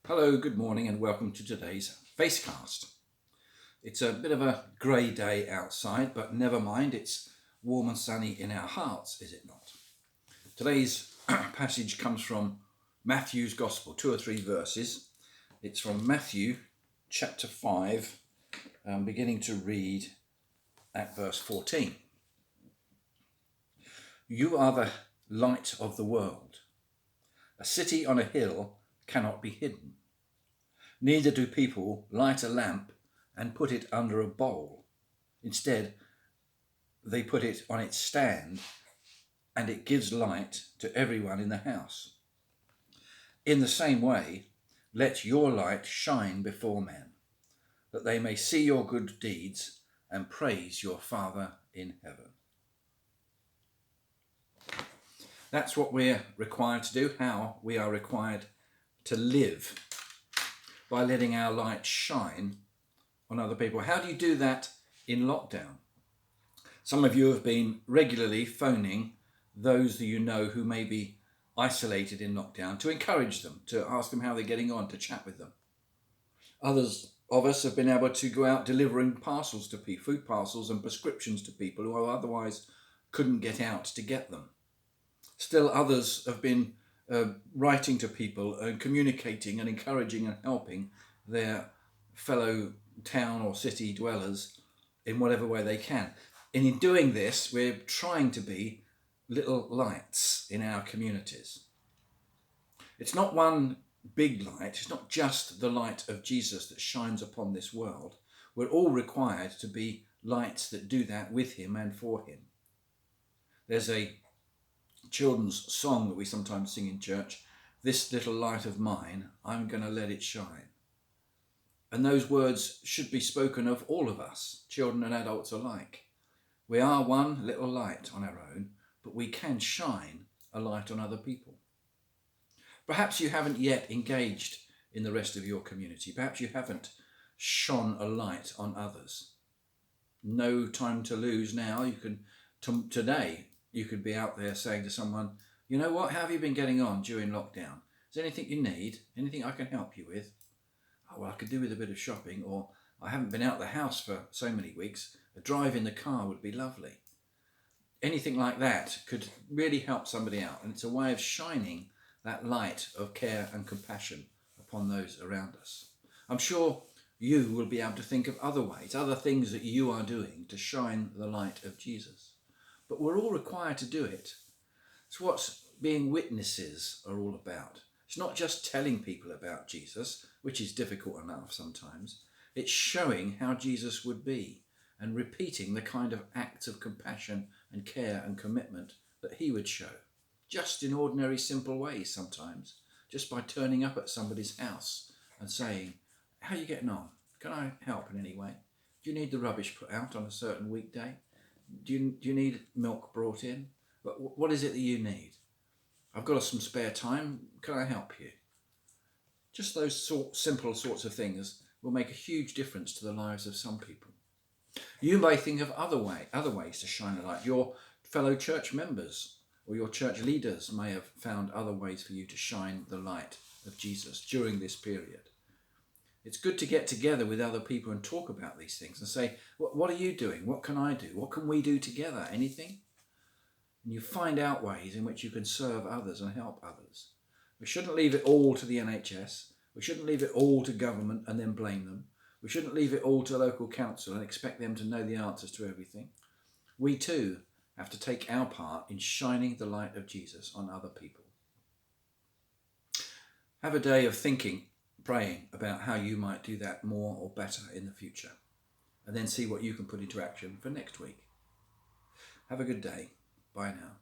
Hello, good morning, and welcome to today's Facecast. It's a bit of a grey day outside, but never mind, it's warm and sunny in our hearts, is it not? Today's passage comes from Matthew's Gospel, 2 or 3 verses. It's from Matthew chapter 5, beginning to read at verse 14. You are the light of the world. A city on a hill cannot be hidden. Neither do people light a lamp and put it under a bowl. Instead, they put it on its stand, and it gives light to everyone in the house. In the same way, let your light shine before men, that they may see your good deeds and praise your Father in heaven. That's what we're required to do, how we are required to live, by letting our light shine on other people. How do you do that in lockdown? Some of you have been regularly phoning those that you know who may be isolated in lockdown to encourage them, to ask them how they're getting on, to chat with them. Others of us have been able to go out delivering parcels to people, food parcels and prescriptions to people who otherwise couldn't get out to get them. Still others have been writing to people and communicating and encouraging and helping their fellow town or city dwellers in whatever way they can. And in doing this, we're trying to be little lights in our communities. It's not one big light, it's not just the light of Jesus that shines upon this world. We're all required to be lights that do that with him and for him. There's a children's song that we sometimes sing in church, "This little light of mine, I'm going to let it shine." And those words should be spoken of all of us, children and adults alike. We are one little light on our own, but we can shine a light on other people. Perhaps you haven't yet engaged in the rest of your community. Perhaps you haven't shone a light on others. No time to lose now. Today, you could be out there saying to someone, you know what, how have you been getting on during lockdown? Is there anything you need? Anything I can help you with? Oh, well, I could do with a bit of shopping, or I haven't been out the house for so many weeks. A drive in the car would be lovely. Anything like that could really help somebody out. And it's a way of shining that light of care and compassion upon those around us. I'm sure you will be able to think of other ways, other things that you are doing to shine the light of Jesus. But we're all required to do it. It's what being witnesses are all about. It's not just telling people about Jesus, which is difficult enough sometimes. It's showing how Jesus would be and repeating the kind of acts of compassion and care and commitment that he would show, just in ordinary simple ways sometimes, just by turning up at somebody's house and saying, how are you getting on? Can I help in any way? Do you need the rubbish put out on a certain weekday? Do you need milk brought in? What is it that you need? I've got some spare time. Can I help you? Just those simple sorts of things will make a huge difference to the lives of some people. You may think of other ways to shine a light. Your fellow church members or your church leaders may have found other ways for you to shine the light of Jesus during this period. It's good to get together with other people and talk about these things and say, what are you doing? What can I do? What can we do together? Anything? And you find out ways in which you can serve others and help others. We shouldn't leave it all to the NHS. We shouldn't leave it all to government and then blame them. We shouldn't leave it all to local council and expect them to know the answers to everything. We too have to take our part in shining the light of Jesus on other people. Have a day of thinking, praying about how you might do that more or better in the future, and then see what you can put into action for next week. Have a good day. Bye now.